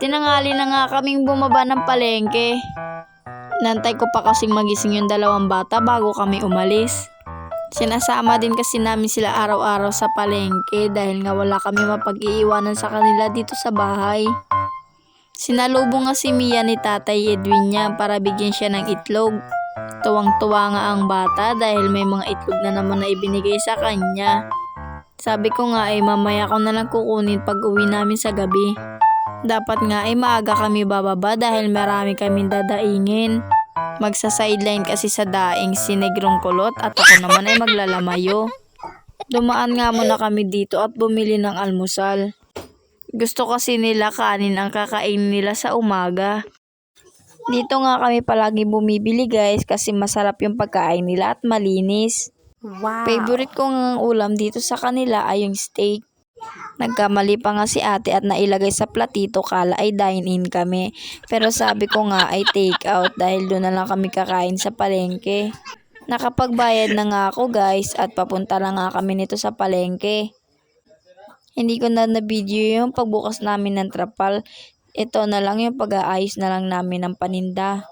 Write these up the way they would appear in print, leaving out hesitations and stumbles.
Tinanghali na nga kaming bumaba ng palengke. Nantay ko pa kasing magising yung dalawang bata bago kami umalis. Sinasama din kasi namin sila araw-araw sa palengke dahil nga wala kami mapag-iiwanan sa kanila dito sa bahay. Sinalubong nga si Mia ni Tatay Edwin niya para bigyan siya ng itlog. Tuwang-tuwa nga ang bata dahil may mga itlog na naman na ibinigay sa kanya. Sabi ko nga ay mamaya ko na lang kukunin pag uwi namin sa gabi. Dapat nga ay maaga kami bababa dahil marami kaming dadaingin. Magsa-sideline kasi sa daing si Negrong Kulot at ako naman ay maglalamayo. Dumaan nga muna kami dito at bumili ng almusal. Gusto kasi nila kanin ang kakainin nila sa umaga. Dito nga kami palagi bumibili guys kasi masarap yung pagkain nila at malinis. Wow. Favorite ko ng ulam dito sa kanila ay yung steak. Nagkamali pa nga si ate at nailagay sa platito kala ay dine-in kami. Pero sabi ko nga ay take out dahil doon na lang kami kakain sa palengke. Nakapagbayad na nga ako guys at papunta na nga kami nito sa palengke. Hindi ko na na-video yung pagbukas namin ng trapal. Ito na lang yung pag-aayos na lang namin ng paninda.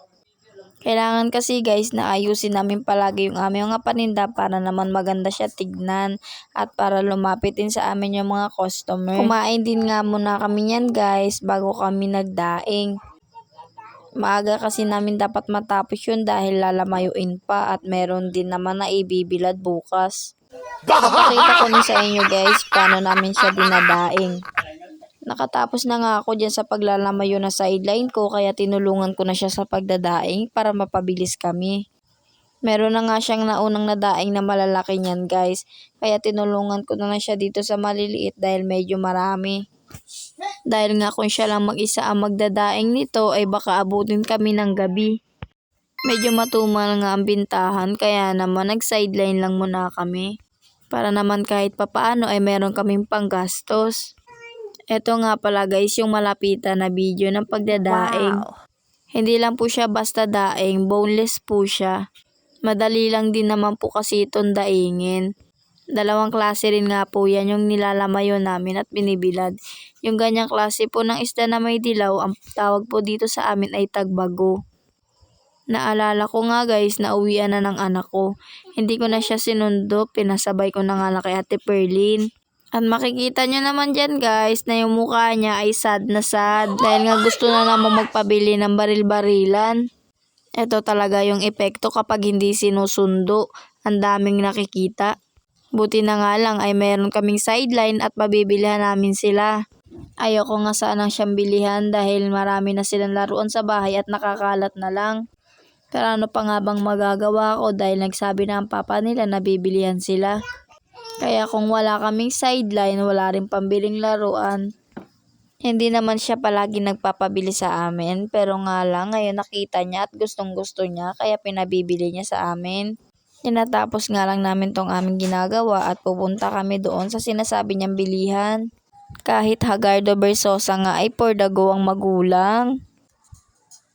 Kailangan kasi guys na ayusin namin palagi yung aming mga paninda para naman maganda siya tignan at para lumapit din sa amin yung mga customer. Kumain din nga muna kami yan guys bago kami nagdaing. Maaga kasi namin dapat matapos yun dahil lalamayuin pa at meron din naman na ibibilad bukas. Pakita ko na sa inyo guys paano namin siya dinadaing. Nakatapos na nga ako dyan sa paglalamayo na sideline ko kaya tinulungan ko na siya sa pagdadaing para mapabilis kami. Meron na nga siyang naunang nadaing na malalaki niyan guys kaya tinulungan ko na siya dito sa maliliit dahil medyo marami. Dahil nga kung siya lang mag-isa ang magdadaing nito ay baka abutin kami ng gabi. Medyo matumal nga ang bintahan kaya naman nag-sideline lang muna kami. Para naman kahit papaano ay meron kaming panggastos. Ito nga pala guys yung malapitan na video ng pagdadaing. Wow. Hindi lang po siya basta daing, boneless po siya. Madali lang din naman po kasi itong daingin. Dalawang klase rin nga po yan yung nilalamayo namin at binibilad. Yung ganyang klase po ng isda na may dilaw, ang tawag po dito sa amin ay tagbago. Naalala ko nga guys na uwian na ng anak ko. Hindi ko na siya sinundo, pinasabay ko na nga lang kay Ate Perlin. At makikita nyo naman dyan guys na yung mukha niya ay sad na sad dahil nga gusto na naman magpabili ng baril-barilan. Ito talaga yung epekto kapag hindi sinusundo. Ang daming nakikita. Buti na nga lang ay meron kaming sideline at mabibilihan namin sila. Ayoko nga sanang siyang bilihan dahil marami na silang laruan sa bahay at nakakalat na lang. Pero ano pa nga bang magagawa ko dahil nagsabi na ang papa nila na bibilihan sila. Kaya kung wala kaming sideline, wala rin pambiling laruan. Hindi naman siya palagi nagpapabili sa amin, pero nga lang ngayon nakita niya at gustong gusto niya kaya pinabibili niya sa amin. Tinatapos nga lang namin tong aming ginagawa at pupunta kami doon sa sinasabi niyang bilihan. Kahit Hagardo Versosa nga ay for the go ang magulang.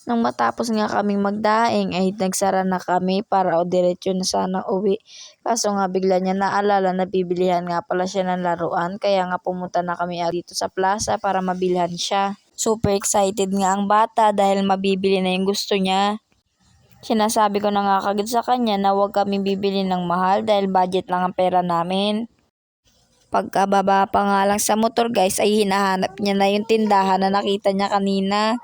Nang matapos nga kaming magdaing ay nagsara na kami para diretso na sana uwi. Kaso nga bigla niya naalala na bibilihan nga pala siya ng laruan kaya nga pumunta na kami dito sa plaza para mabilhan siya. Super excited nga ang bata dahil mabibili na yung gusto niya. Sinasabi ko na nga kagad sa kanya na huwag kami bibili ng mahal dahil budget lang ang pera namin. Pagkababa pa nga lang sa motor guys ay hinahanap niya na yung tindahan na nakita niya kanina.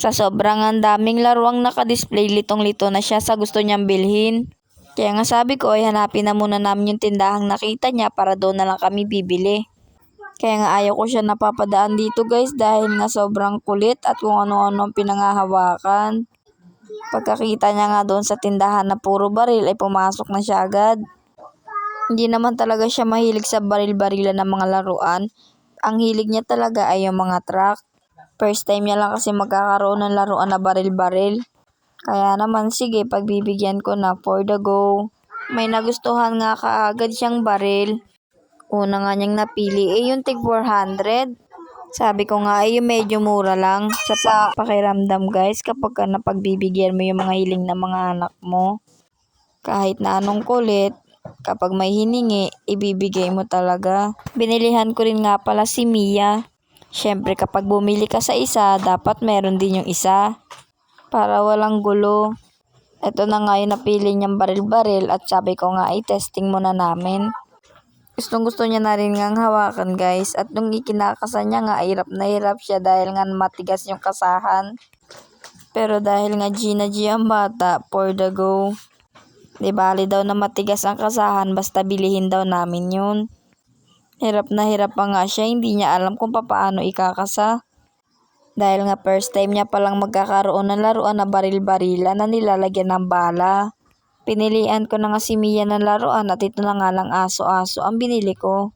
Sa sobrang ang daming laruang nakadisplay, litong-lito na siya sa gusto niyang bilhin. Kaya nga sabi ko ay hanapin na muna namin yung tindahang nakita niya para doon na lang kami bibili. Kaya nga ayaw ko siya napapadaan dito guys dahil nga sobrang kulit at kung ano-ano ang pinangahawakan. Pagkakita niya nga doon sa tindahan na puro baril ay pumasok na siya agad. Hindi naman talaga siya mahilig sa baril-barilan ng mga laruan. Ang hilig niya talaga ay yung mga truck. First time niya lang kasi magkakaroon ng laruan na baril-baril. Kaya naman sige pagbibigyan ko na for the go. May nagustuhan nga kaagad siyang baril. Una nga niyang napili yung tig 400. Sabi ko nga yung medyo mura lang. Sa pakiramdam guys kapag ka napagbibigyan mo yung mga hiling ng mga anak mo. Kahit na anong kulit. Kapag may hiningi, ibibigay mo talaga. Binilihan ko rin nga pala si Mia. Siyempre kapag bumili ka sa isa, dapat meron din yung isa. Para walang gulo. Ito na nga yung napili niyang baril-baril at sabi ko nga i-testing muna namin. Gustong gusto niya na rin ngang hawakan guys at nung ikinakasan niya nga hirap na hirap siya dahil nga matigas yung kasahan. Pero dahil nga G na G ang bata, for the go. Di bali daw na matigas ang kasahan basta bilihin daw namin yun. Hirap na hirap pa nga siya, hindi niya alam kung paano ikakasa. Dahil nga first time niya palang magkakaroon ng laruan na baril-barilan na nilalagyan ng bala. Pinilian ko na nga si Mia ng laruan at ito na nga lang aso-aso ang binili ko.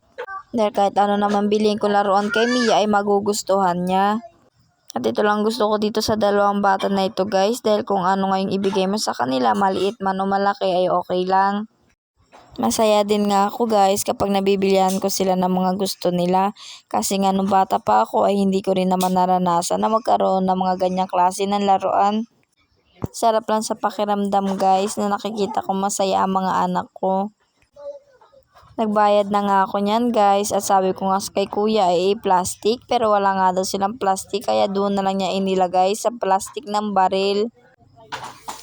Dahil kahit ano naman bilhin ko laruan kay Mia ay magugustuhan niya. At ito lang gusto ko dito sa dalawang bata na ito guys, dahil kung ano nga yung ibigay mo sa kanila, maliit man o malaki ay okay lang. Masaya din nga ako guys kapag nabibilihan ko sila ng mga gusto nila. Kasi nga nung bata pa ako ay hindi ko rin naman naranasan na magkaroon ng mga ganyang klase ng laruan. Sarap lang sa pakiramdam guys na nakikita ko masaya ang mga anak ko. Nagbayad na nga ako niyan guys at sabi ko nga kay kuya ay plastic pero wala nga daw silang plastic kaya doon na lang niya inilagay sa plastic ng baril.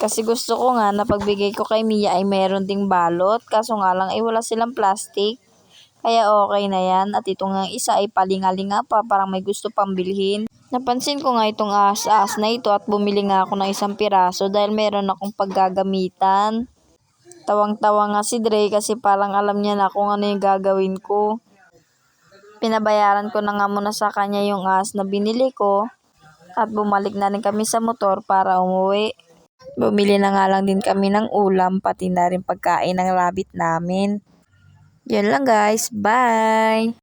Kasi gusto ko nga na pagbigay ko kay Mia ay meron ding balot kaso nga lang ay wala silang plastic. Kaya okay na yan at itong nga isa ay palingalinga pa parang may gusto pang bilhin. Napansin ko nga itong ahas na ito at bumili nga ako ng isang piraso dahil meron akong paggagamitan. Tawang-tawa nga si Dre kasi parang alam niya na kung ano yung gagawin ko. Pinabayaran ko na nga muna sa kanya yung ahas na binili ko at bumalik na rin kami sa motor para umuwi. Bumili na nga lang din kami ng ulam pati na rin pagkain ng rabbit namin. Yun lang guys, bye!